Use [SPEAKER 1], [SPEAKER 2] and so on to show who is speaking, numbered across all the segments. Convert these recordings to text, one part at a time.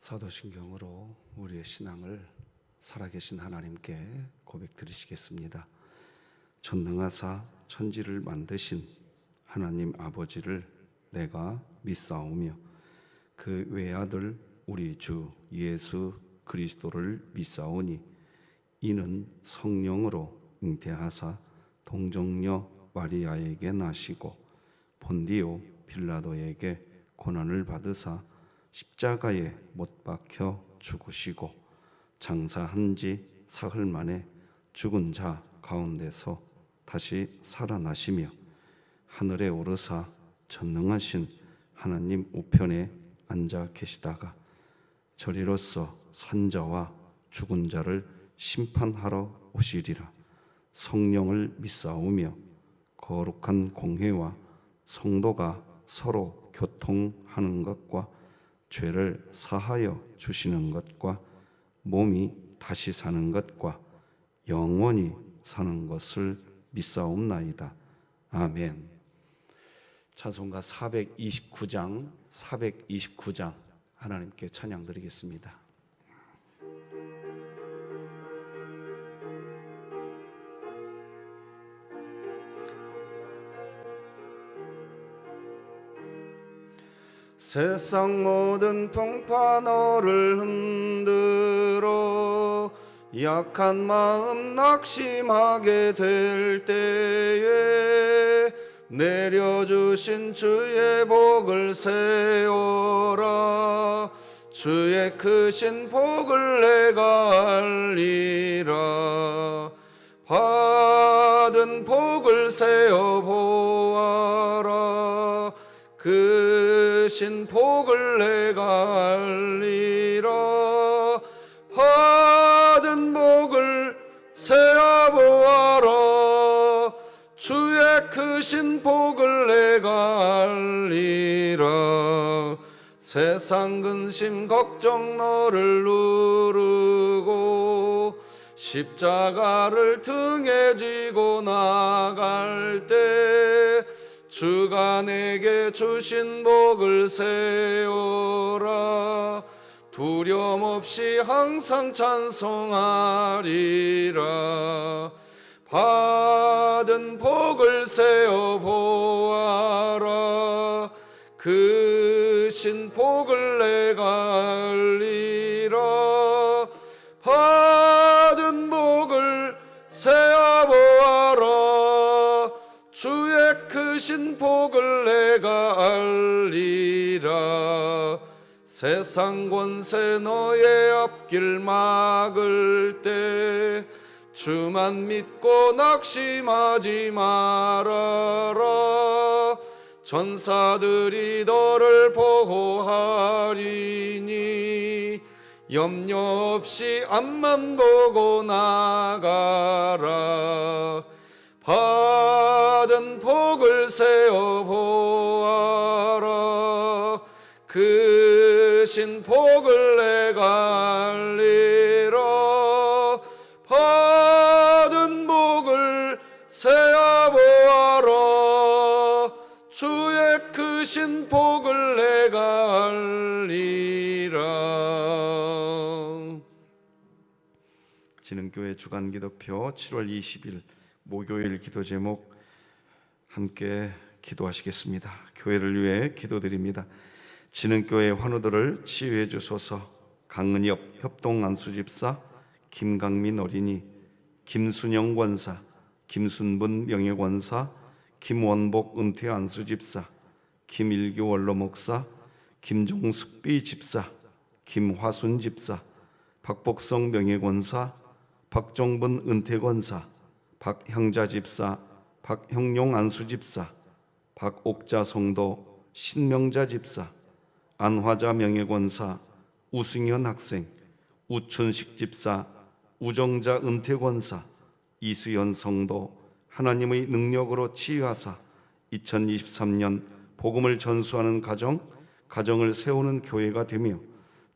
[SPEAKER 1] 사도신경으로 우리의 신앙을 살아계신 하나님께 고백드리시겠습니다. 전능하사 천지를 만드신 하나님 아버지를 내가 믿사오며 그 외아들 우리 주 예수 그리스도를 믿사오니 이는 성령으로 잉태하사 동정녀 마리아에게 나시고 본디오 빌라도에게 고난을 받으사 십자가에 못 박혀 죽으시고 장사한 지 사흘 만에 죽은 자 가운데서 다시 살아나시며 하늘에 오르사 전능하신 하나님 우편에 앉아 계시다가 저리로서 산자와 죽은 자를 심판하러 오시리라. 성령을 믿사오며 거룩한 공회와 성도가 서로 교통하는 것과 죄를 사하여 주시는 것과 몸이 다시 사는 것과 영원히 사는 것을 믿사옵나이다. 아멘. 찬송가 429장 하나님께 찬양 드리겠습니다. 세상 모든 풍파 너를 흔들어 약한 마음 낙심하게 될 때에 내려주신 주의 복을 세워라. 주의 크신 복을 내가 알리라. 받은 복을 세어보아라. 크신 복을 내가 알리라. 받은 복을 세어보아라. 주의 크신 복을 내가 알리라. 세상 근심 걱정 너를 누르고 십자가를 등에 지고 나갈 때 주가 내게 주신 복을 세워라. 두려움 없이 항상 찬송하리라. 받은 복을 세어보아라. 크신 복을 내가 알리라. 받은 복을 세어보아라. 주의 크신 복을 내가 알리라. 세상 권세 너의 앞길 막을 때 주만 믿고 낙심하지 말아라. 전사들이 너를 보호하리니 염려 없이 앞만 보고 나가라. 받은 복을 세어보아라. 크신 복을 내가 알리라. 받은 복을 세어보아라. 주의 크신 복을 내가 알리라. 진흥교회 주간기도표 7월 20일 목요일 기도 제목 함께 기도하시겠습니다. 교회를 위해 기도드립니다. 진흥교회 환우들을 치유해 주소서. 강은엽 협동안수집사, 김강민 어린이, 김순영 권사, 김순분 명예권사, 김원복 은퇴안수집사, 김일교 원로목사, 김종숙 B집사, 김화순 집사, 박복성 명예권사, 박정분 은퇴권사, 박형자 집사, 박형용 안수집사, 박옥자 성도 신명자 집사, 안화자 명예권사, 우승현 학생, 우춘식 집사, 우정자 은퇴권사, 이수연 성도 하나님의 능력으로 치유하사 2023년 복음을 전수하는 가정을 세우는 교회가 되며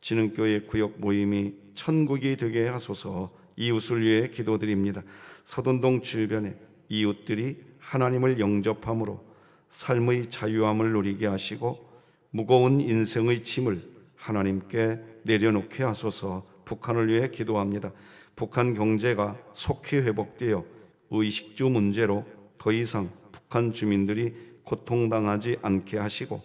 [SPEAKER 1] 진흥교회 구역 모임이 천국이 되게 하소서. 이웃을 위해 기도드립니다. 서돈동 주변에 이웃들이 하나님을 영접함으로 삶의 자유함을 누리게 하시고 무거운 인생의 짐을 하나님께 내려놓게 하소서. 북한을 위해 기도합니다. 북한 경제가 속히 회복되어 의식주 문제로 더 이상 북한 주민들이 고통당하지 않게 하시고,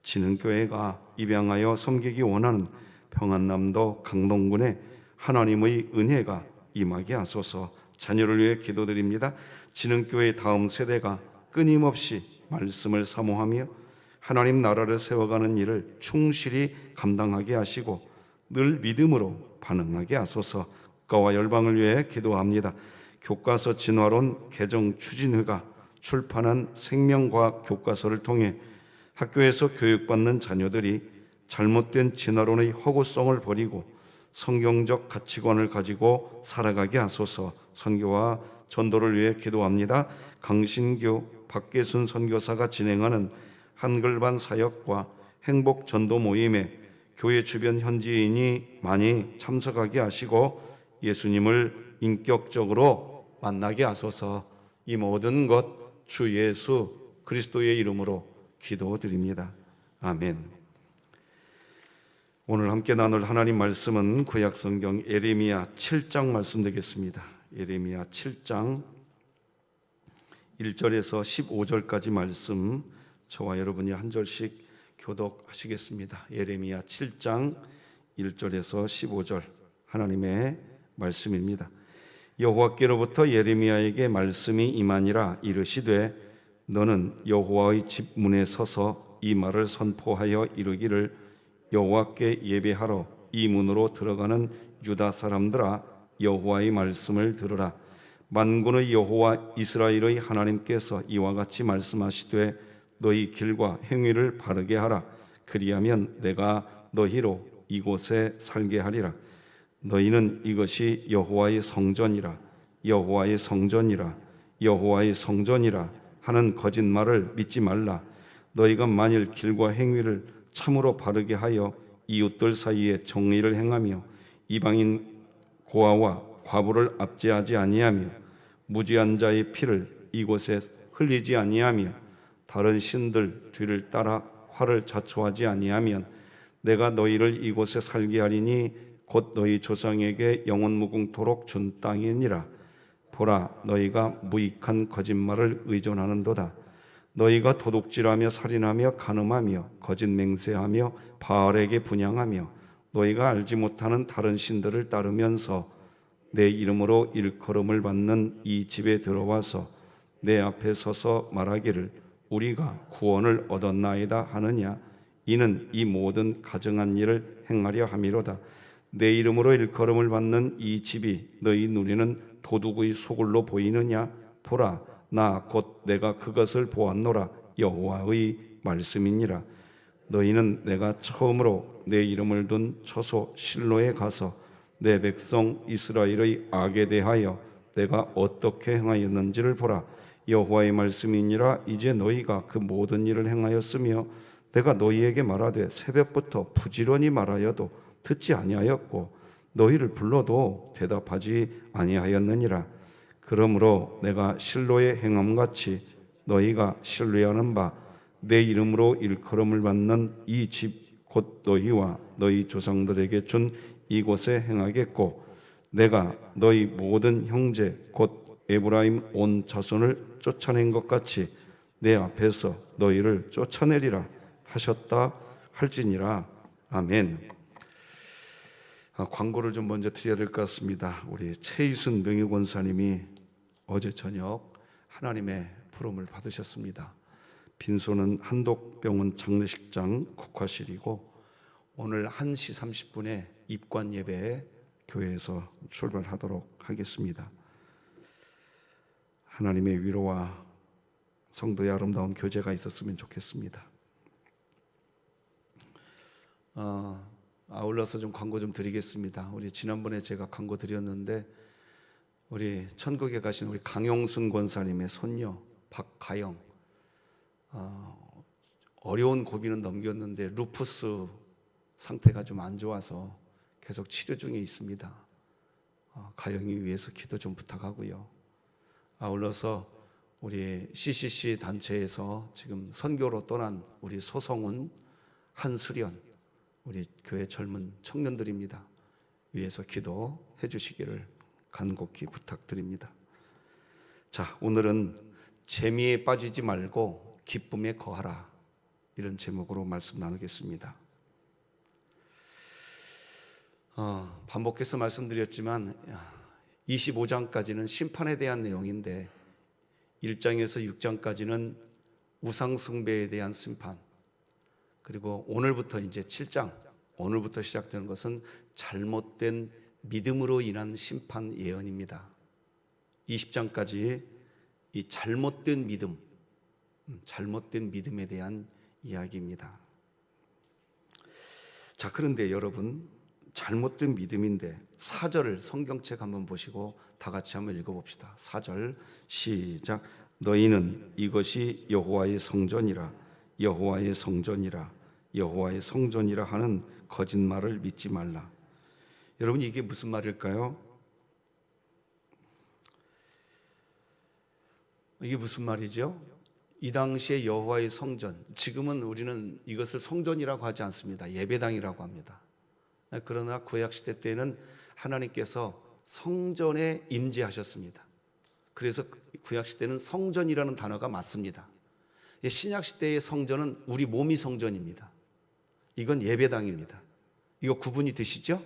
[SPEAKER 1] 진흥교회가 입양하여 섬기기 원하는 평안남도 강동군에 하나님의 은혜가 임하게 하소서. 자녀를 위해 기도드립니다. 진흥교회의 다음 세대가 끊임없이 말씀을 사모하며 하나님 나라를 세워가는 일을 충실히 감당하게 하시고 늘 믿음으로 반응하게 하소서. 국가와 열방을 위해 기도합니다. 교과서 진화론 개정 추진회가 출판한 생명과학 교과서를 통해 학교에서 교육받는 자녀들이 잘못된 진화론의 허구성을 버리고 성경적 가치관을 가지고 살아가게 하소서. 선교와 전도를 위해 기도합니다. 강신규, 박계순 선교사가 진행하는 한글반 사역과 행복 전도 모임에 교회 주변 현지인이 많이 참석하게 하시고 예수님을 인격적으로 만나게 하소서. 이 모든 것 주 예수 그리스도의 이름으로 기도드립니다. 아멘. 오늘 함께 나눌 하나님 말씀은 구약성경 예레미야 7장 말씀 되겠습니다. 예레미야 7장 1절에서 15절까지 말씀, 저와 여러분이 한 절씩 교독하시겠습니다. 예레미야 7장 1절에서 15절 하나님의 말씀입니다. 여호와께로부터 예레미야에게 말씀이 임하니라. 이르시되 너는 여호와의 집 문에 서서 이 말을 선포하여 이르기를 여호와께 예배하러 이 문으로 들어가는 유다 사람들아, 여호와의 말씀을 들으라. 만군의 여호와 이스라엘의 하나님께서 이와 같이 말씀하시되 너희 길과 행위를 바르게 하라. 그리하면 내가 너희로 이곳에 살게 하리라. 너희는 이것이 여호와의 성전이라, 여호와의 성전이라, 여호와의 성전이라 하는 거짓말을 믿지 말라. 너희가 만일 길과 행위를 참으로 바르게 하여 이웃들 사이에 정의를 행하며 이방인 고아와 과부를 압제하지 아니하며 무지한 자의 피를 이곳에 흘리지 아니하며 다른 신들 뒤를 따라 화를 자초하지 아니하면 내가 너희를 이곳에 살게 하리니 곧 너희 조상에게 영원 무궁토록 준 땅이니라. 보라, 너희가 무익한 거짓말을 의존하는도다. 너희가 도둑질하며 살인하며 간음하며 거짓 맹세하며 바알에게 분향하며 너희가 알지 못하는 다른 신들을 따르면서 내 이름으로 일컬음을 받는 이 집에 들어와서 내 앞에 서서 말하기를 우리가 구원을 얻었나이다 하느냐. 이는 이 모든 가증한 일을 행하려 함이로다. 내 이름으로 일컬음을 받는 이 집이 너희 눈에는 도둑의 소굴로 보이느냐. 보라, 나 곧 내가 그것을 보았노라. 여호와의 말씀이니라. 너희는 내가 처음으로 내 이름을 둔 처소 실로에 가서 내 백성 이스라엘의 악에 대하여 내가 어떻게 행하였는지를 보라. 여호와의 말씀이니라. 이제 너희가 그 모든 일을 행하였으며 내가 너희에게 말하되 새벽부터 부지런히 말하여도 듣지 아니하였고 너희를 불러도 대답하지 아니하였느니라. 그러므로 내가 실로의 행함같이 너희가 신뢰하는 바 내 이름으로 일컬음을 받는 이 집 곧 너희와 너희 조상들에게 준 이곳에 행하겠고 내가 너희 모든 형제 곧 에브라임 온 자손을 쫓아낸 것 같이 내 앞에서 너희를 쫓아내리라 하셨다 할지니라. 아멘. 광고를 좀 먼저 드려야 될 것 같습니다. 우리 최희순 명예권사님이 어제 저녁 하나님의 부름을 받으셨습니다. 빈소는 한독병원 장례식장 국화실이고 오늘 1시 30분에 입관 예배에 교회에서 출발하도록 하겠습니다. 하나님의 위로와 성도의 아름다운 교제가 있었으면 좋겠습니다. 아울러서 좀 광고 좀 드리겠습니다. 우리 지난번에 제가 광고 드렸는데 우리 천국에 가신 우리 강용순 권사님의 손녀 박가영, 어려운 고비는 넘겼는데 루푸스 상태가 좀 안 좋아서 계속 치료 중에 있습니다. 가영이 위해서 기도 좀 부탁하고요. 아울러서 우리 CCC 단체에서 지금 선교로 떠난 우리 소성훈, 한수련, 우리 교회 젊은 청년들입니다. 위해서 기도해 주시기를 간곡히 부탁드립니다. 자, 오늘은 재미에 빠지지 말고 기쁨에 거하라, 이런 제목으로 말씀 나누겠습니다. 반복해서 말씀드렸지만 25장까지는 심판에 대한 내용인데 1장에서 6장까지는 우상 숭배에 대한 심판, 그리고 오늘부터 이제 7장, 오늘부터 시작되는 것은 잘못된 믿음으로 인한 심판 예언입니다. 20장까지 이 잘못된 믿음, 잘못된 믿음에 대한 이야기입니다. 자, 그런데 여러분, 잘못된 믿음인데 4절을 성경책 한번 보시고 다 같이 한번 읽어봅시다. 4절 시작. 너희는 이것이 여호와의 성전이라, 여호와의 성전이라, 여호와의 성전이라 하는 거짓말을 믿지 말라. 여러분, 이게 무슨 말일까요? 이게 무슨 말이죠? 이 당시에 여호와의 성전, 지금은 우리는 이것을 성전이라고 하지 않습니다. 예배당이라고 합니다. 그러나 구약시대 때는 하나님께서 성전에 임재하셨습니다. 그래서 구약시대는 성전이라는 단어가 맞습니다. 신약시대의 성전은 우리 몸이 성전입니다. 이건 예배당입니다. 이거 구분이 되시죠?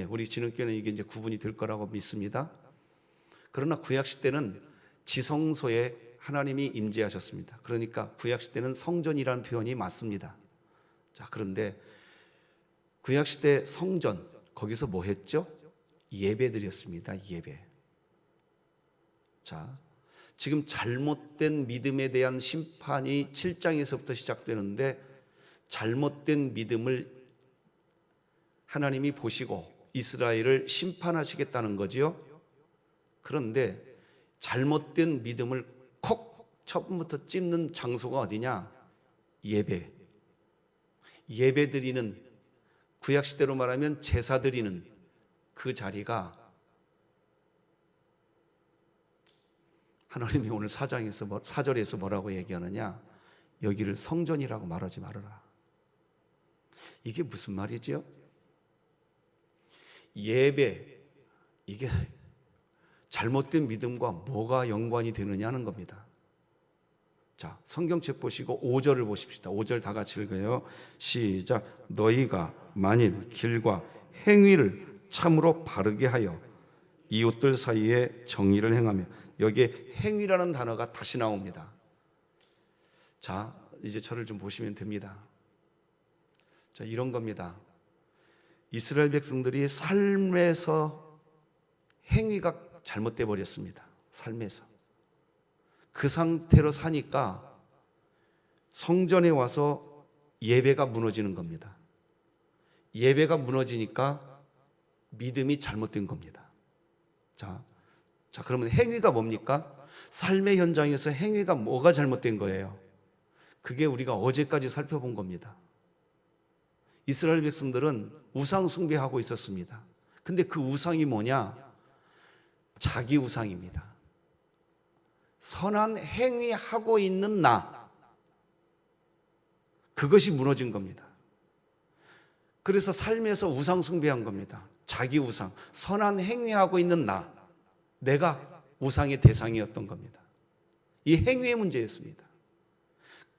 [SPEAKER 1] 우리 진흥교는 이게 이제 구분이 될 거라고 믿습니다. 그러나 구약시대는 지성소에 하나님이 임재하셨습니다. 그러니까 구약시대는 성전이라는 표현이 맞습니다. 자, 그런데 구약시대 성전, 거기서 뭐 했죠? 예배 드렸습니다. 예배. 자, 지금 잘못된 믿음에 대한 심판이 7장에서부터 시작되는데 잘못된 믿음을 하나님이 보시고 이스라엘을 심판하시겠다는 거지요. 그런데 잘못된 믿음을 콕 처음부터 찝는 장소가 어디냐? 예배. 예배 드리는, 구약시대로 말하면 제사 드리는 그 자리가 하나님이 오늘 4절에서 뭐라고 얘기하느냐? 여기를 성전이라고 말하지 말아라. 이게 무슨 말이죠? 예배, 이게 잘못된 믿음과 뭐가 연관이 되느냐는 겁니다. 자, 성경책 보시고 5절을 보십시다. 5절 다 같이 읽어요. 시작. 너희가 만일 길과 행위를 참으로 바르게 하여 이웃들 사이에 정의를 행하며, 여기에 행위라는 단어가 다시 나옵니다. 자, 이제 저를 좀 보시면 됩니다. 자, 이런 겁니다. 이스라엘 백성들이 삶에서 행위가 잘못돼 버렸습니다. 삶에서. 그 상태로 사니까 성전에 와서 예배가 무너지는 겁니다. 예배가 무너지니까 믿음이 잘못된 겁니다. 자, 그러면 행위가 뭡니까? 삶의 현장에서 행위가 뭐가 잘못된 거예요? 그게 우리가 어제까지 살펴본 겁니다. 이스라엘 백성들은 우상 숭배하고 있었습니다. 근데 그 우상이 뭐냐? 자기 우상입니다. 선한 행위하고 있는 나, 그것이 무너진 겁니다. 그래서 삶에서 우상 숭배한 겁니다. 자기 우상, 선한 행위하고 있는 나, 내가 우상의 대상이었던 겁니다. 이 행위의 문제였습니다.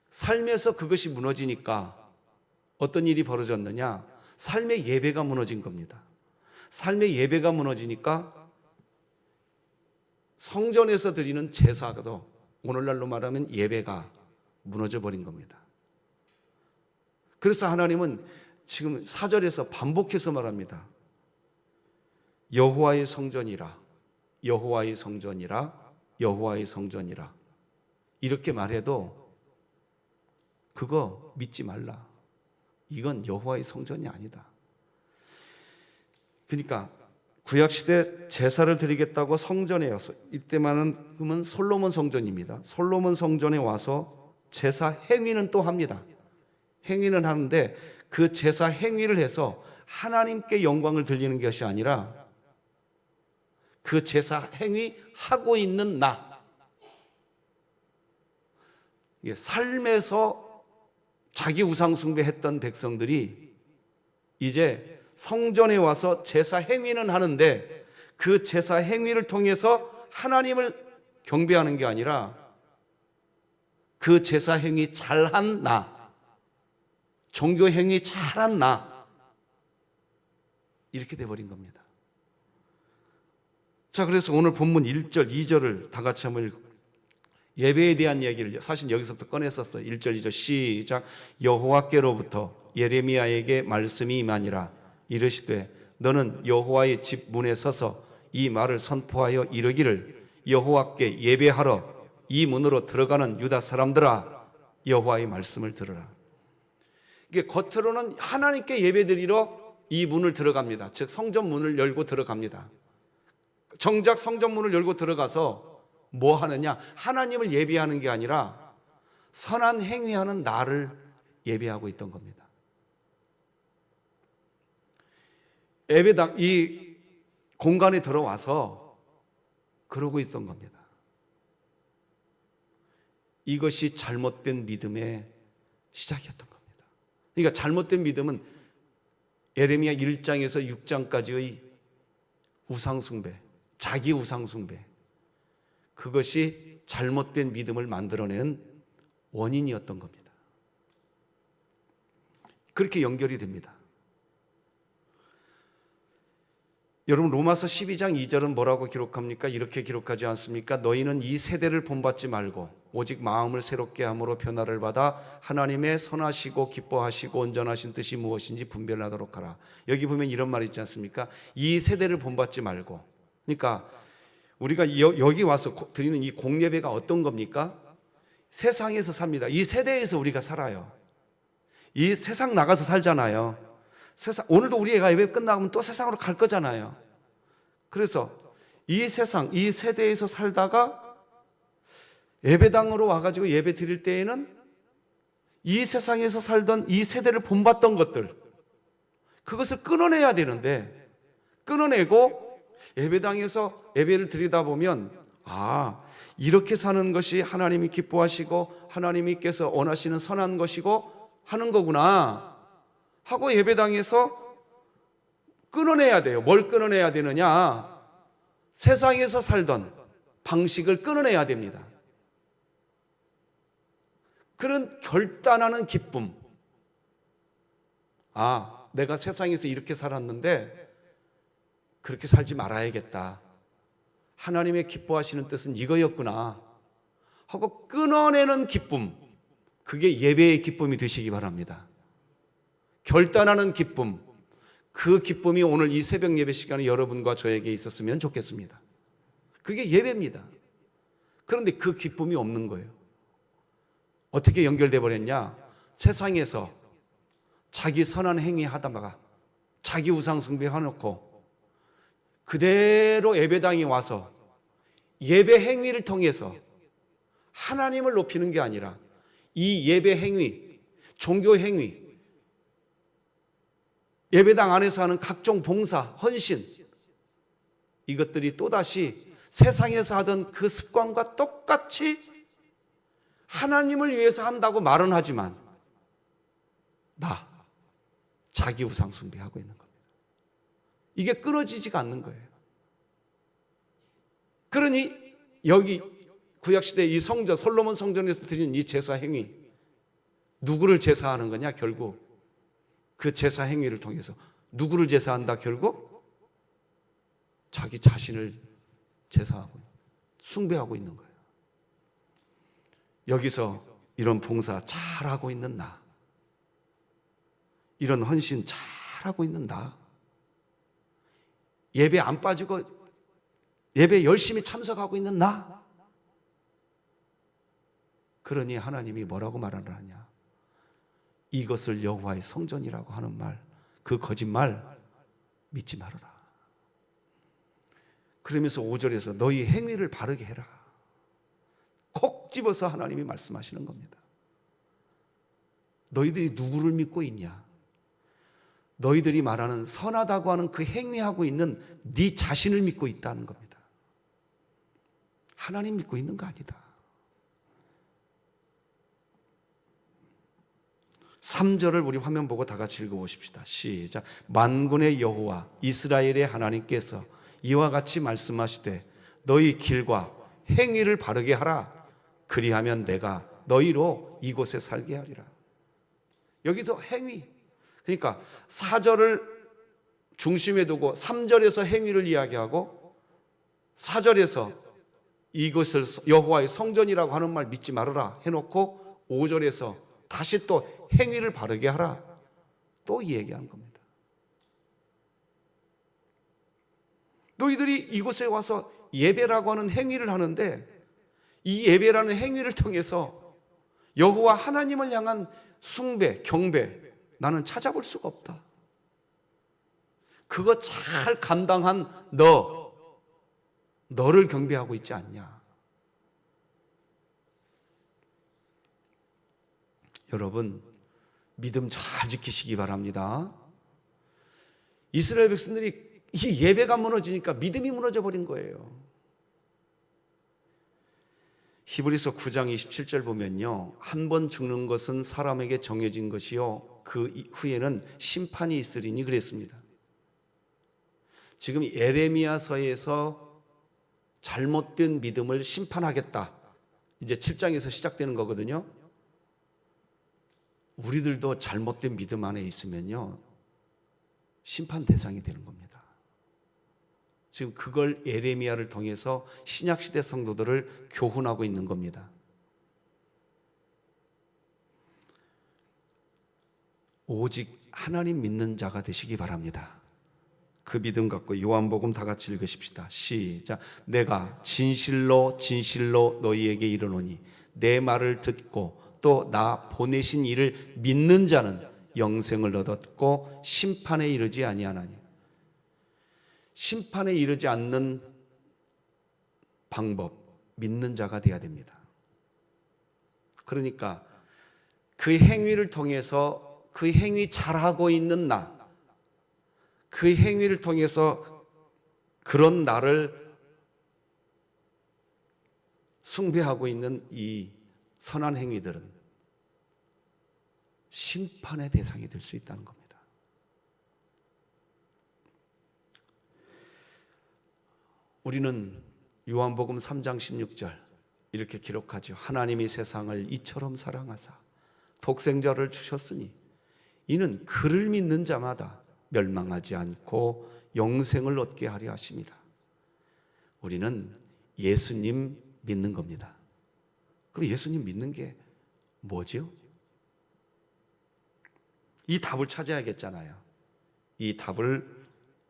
[SPEAKER 1] 삶에서 그것이 무너지니까 어떤 일이 벌어졌느냐? 삶의 예배가 무너진 겁니다. 삶의 예배가 무너지니까 성전에서 드리는 제사도, 오늘날로 말하면 예배가 무너져 버린 겁니다. 그래서 하나님은 지금 4절에서 반복해서 말합니다. 여호와의 성전이라, 여호와의 성전이라, 여호와의 성전이라. 이렇게 말해도 그거 믿지 말라. 이건 여호와의 성전이 아니다. 그러니까 구약시대 제사를 드리겠다고 성전에 와서, 이때만은 솔로몬 성전입니다. 솔로몬 성전에 와서 제사 행위는 또 합니다. 행위는 하는데 그 제사 행위를 해서 하나님께 영광을 돌리는 것이 아니라 그 제사 행위 하고 있는 나, 삶에서 자기 우상 숭배했던 백성들이 이제 성전에 와서 제사 행위는 하는데 그 제사 행위를 통해서 하나님을 경배하는 게 아니라 그 제사 행위 잘한 나, 종교 행위 잘한 나, 이렇게 돼버린 겁니다. 자, 그래서 오늘 본문 1절, 2절을 다 같이 한번 읽고 예배에 대한 얘기를 사실 여기서부터 꺼냈었어요. 1절, 2절 시작. 여호와께로부터 예레미야에게 말씀이 임하니라. 이르시되 너는 여호와의 집 문에 서서 이 말을 선포하여 이르기를 여호와께 예배하러 이 문으로 들어가는 유다 사람들아 여호와의 말씀을 들으라. 이게 겉으로는 하나님께 예배드리러 이 문을 들어갑니다. 즉 성전 문을 열고 들어갑니다. 정작 성전 문을 열고 들어가서 뭐 하느냐? 하나님을 예배하는 게 아니라 선한 행위하는 나를 예배하고 있던 겁니다. 예배당 이 공간에 들어와서 그러고 있던 겁니다. 이것이 잘못된 믿음의 시작이었던 겁니다. 그러니까 잘못된 믿음은 예레미야 1장에서 6장까지의 우상숭배, 자기 우상숭배, 그것이 잘못된 믿음을 만들어내는 원인이었던 겁니다. 그렇게 연결이 됩니다. 여러분 로마서 12장 2절은 뭐라고 기록합니까? 이렇게 기록하지 않습니까? 너희는 이 세대를 본받지 말고 오직 마음을 새롭게 함으로 변화를 받아 하나님의 선하시고 기뻐하시고 온전하신 뜻이 무엇인지 분별하도록 하라. 여기 보면 이런 말이 있지 않습니까? 이 세대를 본받지 말고. 그러니까 우리가 여기 와서 드리는 이 공예배가 어떤 겁니까? 세상에서 삽니다. 이 세대에서 우리가 살아요. 이 세상 나가서 살잖아요. 오늘도 우리 애가 예배 끝나면 또 세상으로 갈 거잖아요. 그래서 이 세상, 이 세대에서 살다가 예배당으로 와가지고 예배 드릴 때에는 이 세상에서 살던 이 세대를 본받던 것들, 그것을 끊어내야 되는데, 끊어내고 예배당에서 예배를 드리다 보면 이렇게 사는 것이 하나님이 기뻐하시고 하나님께서 원하시는 선한 것이고 하는 거구나 하고 예배당에서 끊어내야 돼요. 뭘 끊어내야 되느냐? 세상에서 살던 방식을 끊어내야 됩니다. 그런 결단하는 기쁨. 내가 세상에서 이렇게 살았는데 그렇게 살지 말아야겠다. 하나님의 기뻐하시는 뜻은 이거였구나 하고 끊어내는 기쁨, 그게 예배의 기쁨이 되시기 바랍니다. 결단하는 기쁨, 그 기쁨이 오늘 이 새벽 예배 시간에 여러분과 저에게 있었으면 좋겠습니다. 그게 예배입니다. 그런데 그 기쁨이 없는 거예요. 어떻게 연결돼 버렸냐? 세상에서 자기 선한 행위 하다가 자기 우상 숭배해놓고 그대로 예배당에 와서 예배 행위를 통해서 하나님을 높이는 게 아니라 이 예배 행위, 종교 행위, 예배당 안에서 하는 각종 봉사, 헌신, 이것들이 또다시 세상에서 하던 그 습관과 똑같이 하나님을 위해서 한다고 말은 하지만 자기 우상 숭배하고 있는 겁니다. 이게 끊어지지가 않는 거예요. 그러니 여기 구약시대 이 성전, 솔로몬 성전에서 드리는 이 제사 행위, 누구를 제사하는 거냐? 결국 그 제사 행위를 통해서 누구를 제사한다? 결국 자기 자신을 제사하고 숭배하고 있는 거예요. 여기서 이런 봉사 잘하고 있는 나, 이런 헌신 잘하고 있는 나, 예배 안 빠지고 예배 열심히 참석하고 있는 나, 그러니 하나님이 뭐라고 말을 하냐? 이것을 여호와의 성전이라고 하는 말, 그 거짓말 믿지 말아라. 그러면서 5절에서 너희 행위를 바르게 해라. 콕 집어서 하나님이 말씀하시는 겁니다. 너희들이 누구를 믿고 있냐? 너희들이 말하는 선하다고 하는 그 행위하고 있는 네 자신을 믿고 있다는 겁니다. 하나님 믿고 있는 거 아니다. 3절을 우리 화면 보고 다 같이 읽어보십시다. 시작. 만군의 여호와 이스라엘의 하나님께서 이와 같이 말씀하시되 너희 길과 행위를 바르게 하라. 그리하면 내가 너희로 이곳에 살게 하리라. 여기서 행위, 그러니까 4절을 중심에 두고 3절에서 행위를 이야기하고 4절에서 이것을 여호와의 성전이라고 하는 말 믿지 말아라 해놓고 5절에서 다시 또 행위를 바르게 하라 또 얘기하는 겁니다. 너희들이 이곳에 와서 예배라고 하는 행위를 하는데 이 예배라는 행위를 통해서 여호와 하나님을 향한 숭배, 경배 나는 찾아볼 수가 없다. 그거 잘 감당한 너를 경배하고 있지 않냐. 여러분 믿음 잘 지키시기 바랍니다. 이스라엘 백성들이 이 예배가 무너지니까 믿음이 무너져 버린 거예요. 히브리서 9장 27절 보면요, 한 번 죽는 것은 사람에게 정해진 것이요 그 후에는 심판이 있으리니 그랬습니다. 지금 예레미야서에서 잘못된 믿음을 심판하겠다, 이제 7장에서 시작되는 거거든요. 우리들도 잘못된 믿음 안에 있으면요 심판 대상이 되는 겁니다. 지금 그걸 예레미야를 통해서 신약시대 성도들을 교훈하고 있는 겁니다. 오직 하나님 믿는 자가 되시기 바랍니다. 그 믿음 갖고 요한복음 다 같이 읽으십시다. 시작. 내가 진실로 진실로 너희에게 이르노니 내 말을 듣고 또 나 보내신 이를 믿는 자는 영생을 얻었고 심판에 이르지 아니하나니. 심판에 이르지 않는 방법, 믿는 자가 되어야 됩니다. 그러니까 그 행위를 통해서 그 행위 잘하고 있는 나, 그 행위를 통해서 그런 나를 숭배하고 있는 이 선한 행위들은 심판의 대상이 될 수 있다는 겁니다. 우리는 요한복음 3장 16절 이렇게 기록하죠. 하나님이 세상을 이처럼 사랑하사 독생자를 주셨으니 이는 그를 믿는 자마다 멸망하지 않고 영생을 얻게 하려 하심이라. 우리는 예수님 믿는 겁니다. 그럼 예수님 믿는 게 뭐죠? 이 답을 찾아야겠잖아요. 이 답을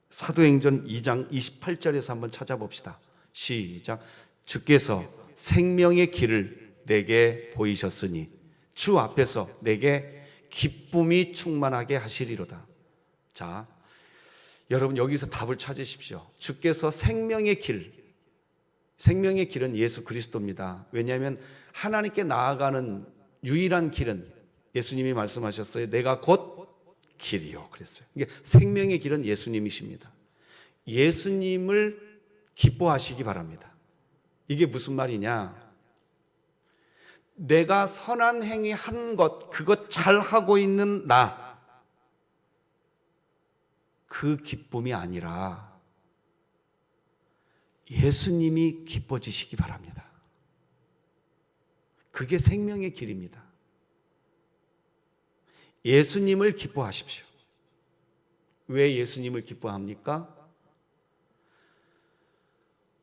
[SPEAKER 1] 사도행전 2장 28절에서 한번 찾아봅시다. 시작. 주께서 생명의 길을 내게 보이셨으니 주 앞에서 내게 기쁨이 충만하게 하시리로다. 자, 여러분 여기서 답을 찾으십시오. 주께서 생명의 길은 예수 그리스도입니다. 왜냐하면 하나님께 나아가는 유일한 길은 예수님이 말씀하셨어요. 내가 곧 길이요 그랬어요. 이게 생명의 길은 예수님이십니다. 예수님을 기뻐하시기 바랍니다. 이게 무슨 말이냐? 내가 선한 행위 한 것, 그것 잘하고 있는 나, 그 기쁨이 아니라 예수님이 기뻐지시기 바랍니다. 그게 생명의 길입니다. 예수님을 기뻐하십시오. 왜 예수님을 기뻐합니까?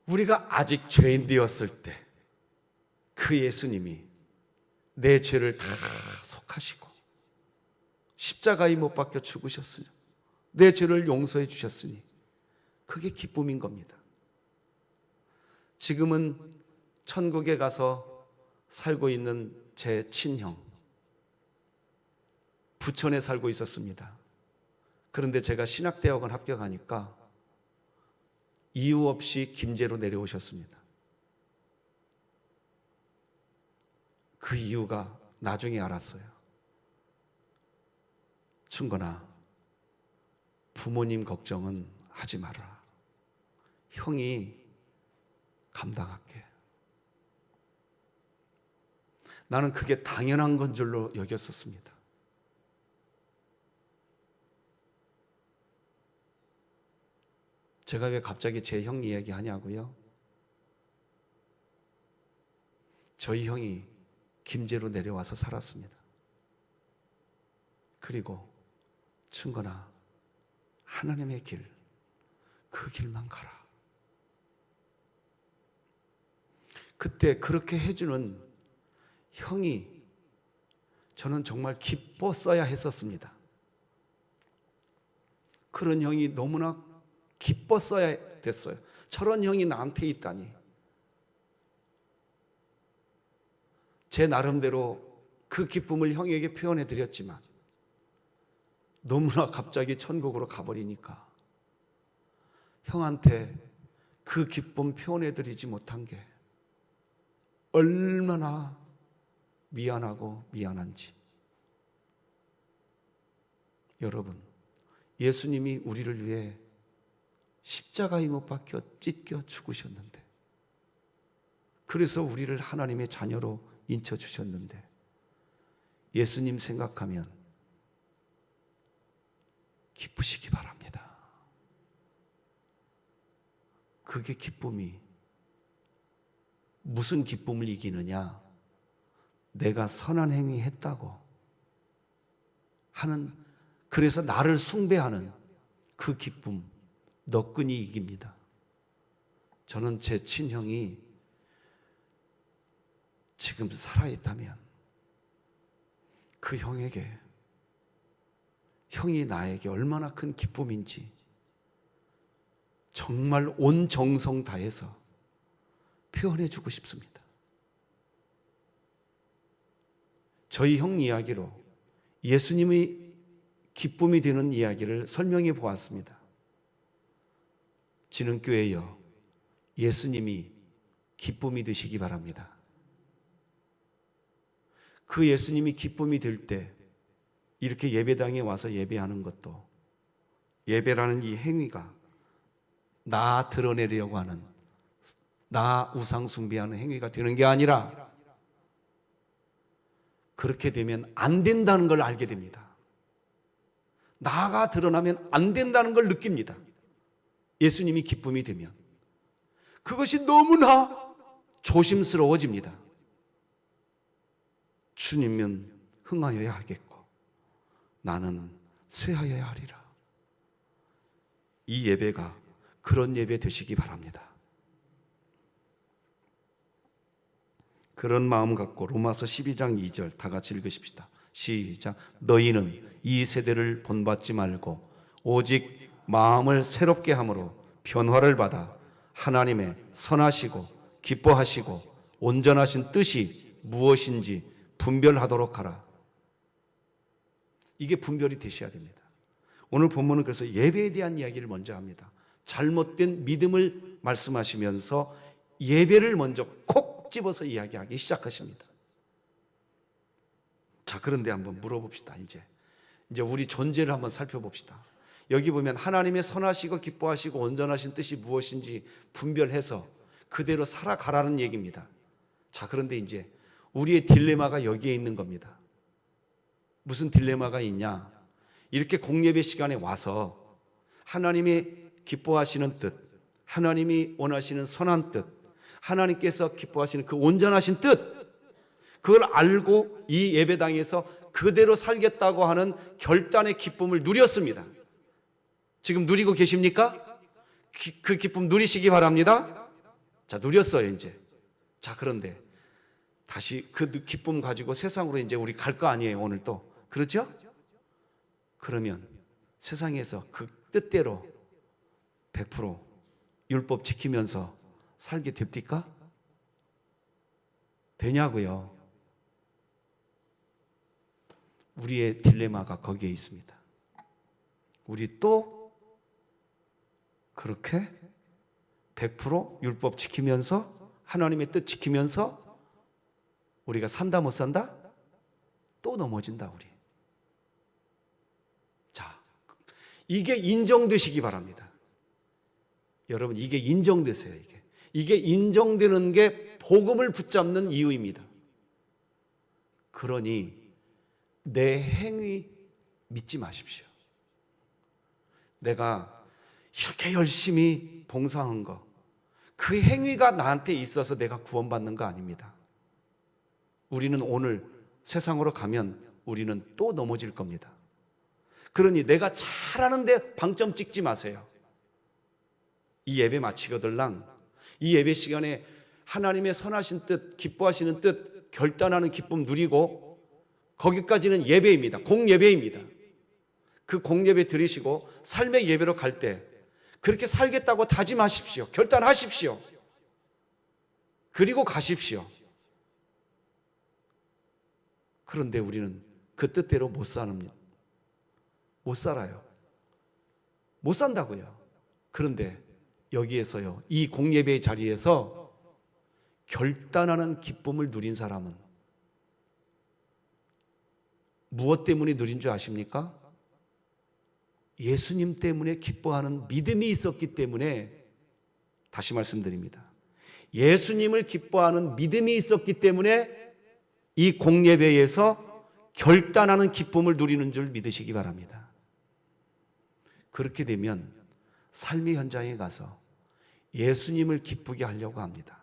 [SPEAKER 1] 우리가 아직 죄인 되었을 때 그 예수님이 내 죄를 다 속하시고 십자가에 못 박혀 죽으셨으니 내 죄를 용서해 주셨으니 그게 기쁨인 겁니다. 지금은 천국에 가서 살고 있는 제 친형, 부천에 살고 있었습니다. 그런데 제가 신학대학원 합격하니까 이유 없이 김제로 내려오셨습니다. 그 이유가 나중에 알았어요. 충건아, 부모님 걱정은 하지 말아라. 형이 감당할게. 나는 그게 당연한 건 줄로 여겼었습니다. 제가 왜 갑자기 제 형 이야기 하냐고요? 저희 형이 김제로 내려와서 살았습니다. 그리고 충건아, 하나님의 길, 그 길만 가라. 그때 그렇게 해주는 형이 저는 정말 기뻤어야 했었습니다. 그런 형이 너무나 기뻤어야 됐어요. 저런 형이 나한테 있다니. 제 나름대로 그 기쁨을 형에게 표현해 드렸지만 너무나 갑자기 천국으로 가버리니까 형한테 그 기쁨 표현해 드리지 못한 게 얼마나 미안하고 미안한지. 여러분, 예수님이 우리를 위해 십자가에 못 박혀 찢겨 죽으셨는데, 그래서 우리를 하나님의 자녀로 인쳐 주셨는데, 예수님 생각하면 기쁘시기 바랍니다. 그게 기쁨이 무슨 기쁨을 이기느냐? 내가 선한 행위 했다고 하는, 그래서 나를 숭배하는 그 기쁨, 너끈히 이깁니다. 저는 제 친형이 지금 살아있다면 그 형에게, 형이 나에게 얼마나 큰 기쁨인지 정말 온 정성 다해서 표현해 주고 싶습니다. 저희 형 이야기로 예수님의 기쁨이 되는 이야기를 설명해 보았습니다. 진흥교회여, 예수님이 기쁨이 되시기 바랍니다. 그 예수님이 기쁨이 될 때 이렇게 예배당에 와서 예배하는 것도, 예배라는 이 행위가 나 드러내려고 하는, 나 우상 숭배하는 행위가 되는 게 아니라 그렇게 되면 안 된다는 걸 알게 됩니다. 나가 드러나면 안 된다는 걸 느낍니다. 예수님이 기쁨이 되면 그것이 너무나 조심스러워집니다. 주님은 흥하여야 하겠고 나는 쇠하여야 하리라. 이 예배가 그런 예배 되시기 바랍니다. 그런 마음 갖고 로마서 12장 2절 다 같이 읽으십시다. 시작. 너희는 이 세대를 본받지 말고 오직 마음을 새롭게 함으로 변화를 받아 하나님의 선하시고 기뻐하시고 온전하신 뜻이 무엇인지 분별하도록 하라. 이게 분별이 되셔야 됩니다. 오늘 본문은 그래서 예배에 대한 이야기를 먼저 합니다. 잘못된 믿음을 말씀하시면서 예배를 먼저 콕 집어서 이야기하기 시작하십니다. 자, 그런데 한번 물어봅시다. 이제 우리 존재를 한번 살펴봅시다. 여기 보면 하나님의 선하시고 기뻐하시고 온전하신 뜻이 무엇인지 분별해서 그대로 살아가라는 얘기입니다. 자, 그런데 이제 우리의 딜레마가 여기에 있는 겁니다. 무슨 딜레마가 있냐? 이렇게 공예배 시간에 와서 하나님의 기뻐하시는 뜻, 하나님이 원하시는 선한 뜻, 하나님께서 기뻐하시는 그 온전하신 뜻, 그걸 알고 이 예배당에서 그대로 살겠다고 하는 결단의 기쁨을 누렸습니다. 지금 누리고 계십니까? 그 기쁨 누리시기 바랍니다. 자, 누렸어요 이제. 자, 그런데 다시 그 기쁨 가지고 세상으로 이제 우리 갈 거 아니에요, 오늘 또. 그렇죠? 그러면 세상에서 그 뜻대로 100% 율법 지키면서 살게 됩니까? 되냐고요? 우리의 딜레마가 거기에 있습니다. 우리 또 그렇게 100% 율법 지키면서 하나님의 뜻 지키면서 우리가 산다 못 산다? 또 넘어진다 우리. 자, 이게 인정되시기 바랍니다. 여러분, 이게 인정되세요. 이게 인정되는 게 복음을 붙잡는 이유입니다. 그러니 내 행위 믿지 마십시오. 내가 이렇게 열심히 봉사한 거, 그 행위가 나한테 있어서 내가 구원받는 거 아닙니다. 우리는 오늘 세상으로 가면 우리는 또 넘어질 겁니다. 그러니 내가 잘하는데 방점 찍지 마세요. 이 예배 마치거들랑 이 예배 시간에 하나님의 선하신 뜻, 기뻐하시는 뜻, 결단하는 기쁨 누리고, 거기까지는 예배입니다. 공예배입니다. 그 공예배 드리시고 삶의 예배로 갈 때 그렇게 살겠다고 다짐하십시오. 결단하십시오. 그리고 가십시오. 그런데 우리는 그 뜻대로 못 삽니다. 못 살아요. 못 산다고요. 그런데 여기에서요, 이 공예배의 자리에서 결단하는 기쁨을 누린 사람은 무엇 때문에 누린 줄 아십니까? 예수님 때문에 기뻐하는 믿음이 있었기 때문에, 다시 말씀드립니다. 예수님을 기뻐하는 믿음이 있었기 때문에 이 공예배에서 결단하는 기쁨을 누리는 줄 믿으시기 바랍니다. 그렇게 되면 삶의 현장에 가서 예수님을 기쁘게 하려고 합니다.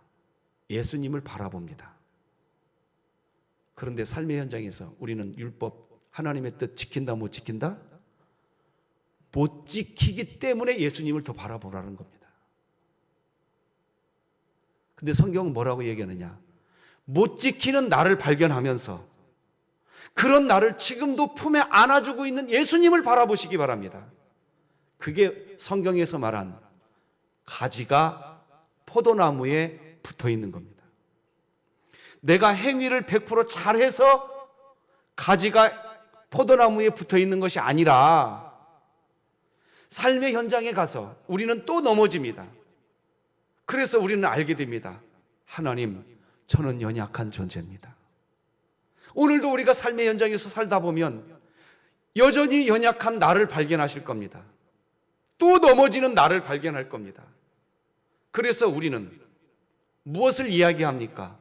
[SPEAKER 1] 예수님을 바라봅니다. 그런데 삶의 현장에서 우리는 율법, 하나님의 뜻 지킨다 못 지킨다? 못 지키기 때문에 예수님을 더 바라보라는 겁니다. 근데 성경은 뭐라고 얘기하느냐? 못 지키는 나를 발견하면서 그런 나를 지금도 품에 안아주고 있는 예수님을 바라보시기 바랍니다. 그게 성경에서 말한 가지가 포도나무에 붙어 있는 겁니다. 내가 행위를 100% 잘해서 가지가 포도나무에 붙어 있는 것이 아니라 삶의 현장에 가서 우리는 또 넘어집니다. 그래서 우리는 알게 됩니다. 하나님, 저는 연약한 존재입니다. 오늘도 우리가 삶의 현장에서 살다 보면 여전히 연약한 나를 발견하실 겁니다. 또 넘어지는 나를 발견할 겁니다. 그래서 우리는 무엇을 이야기합니까?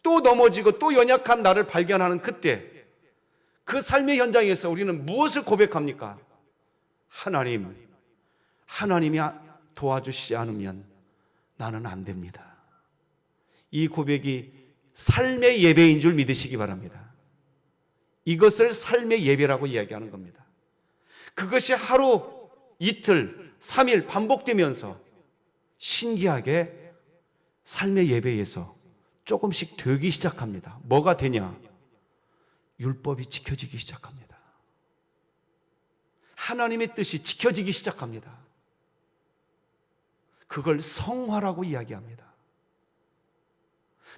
[SPEAKER 1] 또 넘어지고 또 연약한 나를 발견하는 그때, 그 삶의 현장에서 우리는 무엇을 고백합니까? 하나님, 하나님이 도와주시지 않으면 나는 안 됩니다. 이 고백이 삶의 예배인 줄 믿으시기 바랍니다. 이것을 삶의 예배라고 이야기하는 겁니다. 그것이 하루, 이틀, 3일 반복되면서 신기하게 삶의 예배에서 조금씩 되기 시작합니다. 뭐가 되냐? 율법이 지켜지기 시작합니다. 하나님의 뜻이 지켜지기 시작합니다. 그걸 성화라고 이야기합니다.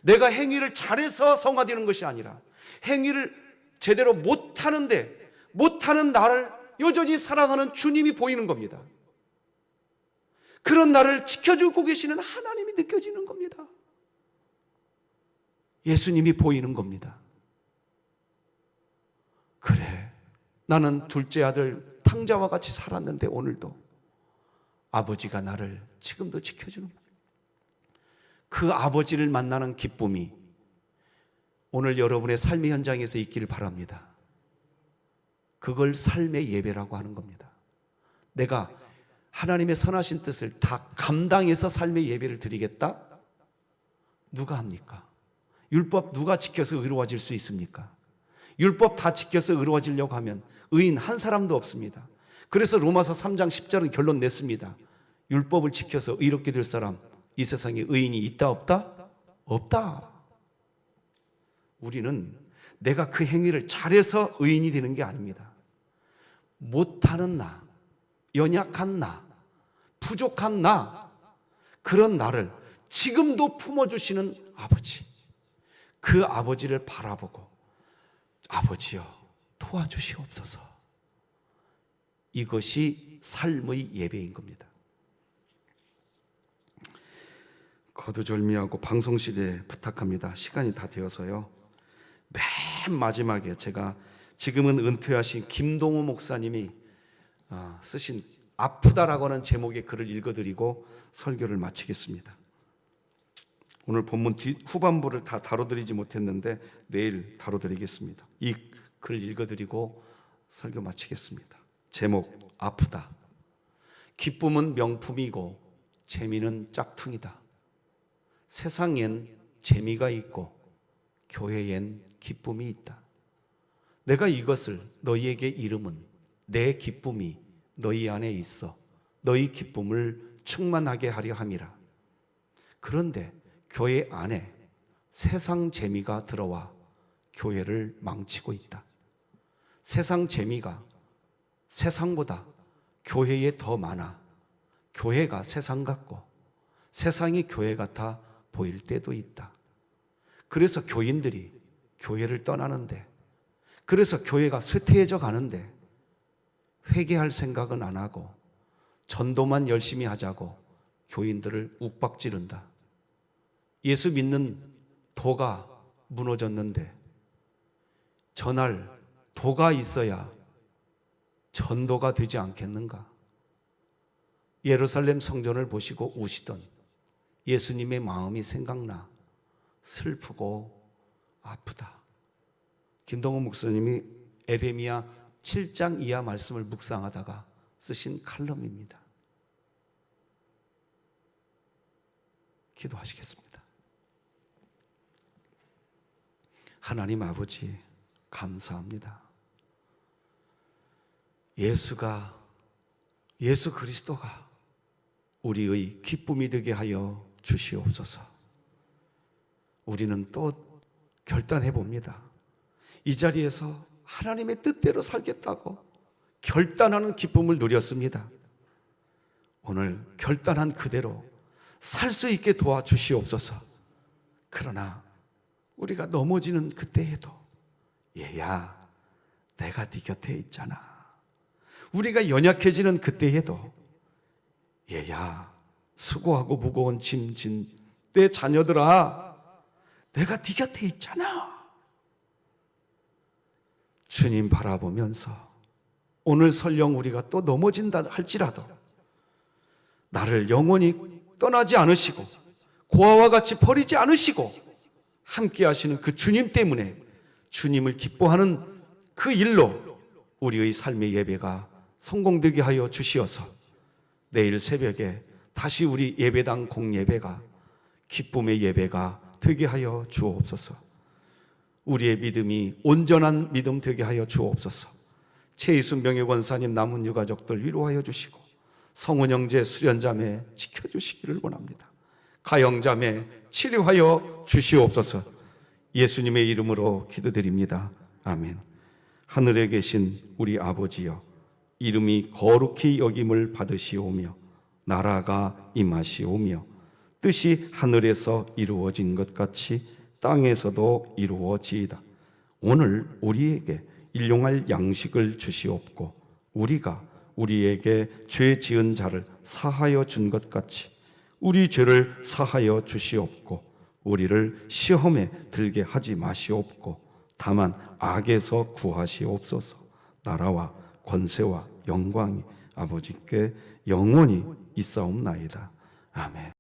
[SPEAKER 1] 내가 행위를 잘해서 성화되는 것이 아니라 행위를 제대로 못하는데 못하는 나를 여전히 사랑하는 주님이 보이는 겁니다. 그런 나를 지켜주고 계시는 하나님이 느껴지는 겁니다. 예수님이 보이는 겁니다. 그래, 나는 둘째 아들 탕자와 같이 살았는데 오늘도 아버지가 나를 지금도 지켜주는 거예요. 그 아버지를 만나는 기쁨이 오늘 여러분의 삶의 현장에서 있기를 바랍니다. 그걸 삶의 예배라고 하는 겁니다. 내가 하나님의 선하신 뜻을 다 감당해서 삶의 예배를 드리겠다? 누가 합니까? 율법 누가 지켜서 의로워질 수 있습니까? 율법 다 지켜서 의로워지려고 하면 의인 한 사람도 없습니다. 그래서 로마서 3장 10절은 결론 냈습니다. 율법을 지켜서 의롭게 될 사람, 이 세상에 의인이 있다 없다? 없다. 우리는 내가 그 행위를 잘해서 의인이 되는 게 아닙니다. 못하는 나, 연약한 나, 부족한 나, 그런 나를 지금도 품어주시는 아버지, 그 아버지를 바라보고 아버지여 도와주시옵소서. 이것이 삶의 예배인 겁니다. 거두절미하고 방송실에 부탁합니다. 시간이 다 되어서요. 맨 마지막에 제가 지금은 은퇴하신 김동호 목사님이 쓰신 아프다라고 하는 제목의 글을 읽어드리고 설교를 마치겠습니다. 오늘 본문 후반부를 다 다뤄드리지 못했는데 내일 다뤄드리겠습니다. 이 글 읽어드리고 설교 마치겠습니다. 제목 아프다. 기쁨은 명품이고 재미는 짝퉁이다. 세상엔 재미가 있고 교회엔 기쁨이 있다. 내가 이것을 너희에게 이름은 내 기쁨이 너희 안에 있어 너희 기쁨을 충만하게 하려 함이라. 그런데 교회 안에 세상 재미가 들어와 교회를 망치고 있다. 세상 재미가 세상보다 교회에 더 많아 교회가 세상 같고 세상이 교회 같아 보일 때도 있다. 그래서 교인들이 교회를 떠나는데, 그래서 교회가 쇠퇴해져 가는데 회개할 생각은 안 하고 전도만 열심히 하자고 교인들을 욱박지른다. 예수 믿는 도가 무너졌는데 전할 도가 있어야 전도가 되지 않겠는가? 예루살렘 성전을 보시고 우시던 예수님의 마음이 생각나 슬프고 아프다. 김동호 목사님이 에레미야 7장 이하 말씀을 묵상하다가 쓰신 칼럼입니다. 기도하시겠습니다. 하나님 아버지, 감사합니다. 예수 그리스도가 우리의 기쁨이 되게 하여 주시옵소서. 우리는 또 결단해 봅니다. 이 자리에서 하나님의 뜻대로 살겠다고 결단하는 기쁨을 누렸습니다. 오늘 결단한 그대로 살 수 있게 도와주시옵소서. 그러나 우리가 넘어지는 그때에도 얘야, 내가 네 곁에 있잖아. 우리가 연약해지는 그때에도 얘야, 수고하고 무거운 짐 진 내 자녀들아, 내가 네 곁에 있잖아. 주님 바라보면서 오늘 설령 우리가 또 넘어진다 할지라도 나를 영원히 떠나지 않으시고 고아와 같이 버리지 않으시고 함께 하시는 그 주님 때문에 주님을 기뻐하는 그 일로 우리의 삶의 예배가 성공되게 하여 주시어서 내일 새벽에 다시 우리 예배당 공예배가 기쁨의 예배가 되게 하여 주옵소서. 우리의 믿음이 온전한 믿음 되게 하여 주옵소서. 최희순 병의 권사님 남은 유가족들 위로하여 주시고 성훈 형제 수련자매 지켜주시기를 원합니다. 가영자매 치료하여 주시옵소서. 예수님의 이름으로 기도드립니다. 아멘. 하늘에 계신 우리 아버지여, 이름이 거룩히 여김을 받으시오며 나라가 임하시오며 뜻이 하늘에서 이루어진 것 같이 땅에서도 이루어지이다. 오늘 우리에게 일용할 양식을 주시옵고 우리가 우리에게 죄 지은 자를 사하여 준 것 같이 우리 죄를 사하여 주시옵고 우리를 시험에 들게 하지 마시옵고 다만 악에서 구하시옵소서. 나라와 권세와 영광이 아버지께 영원히 있사옵나이다. 아멘.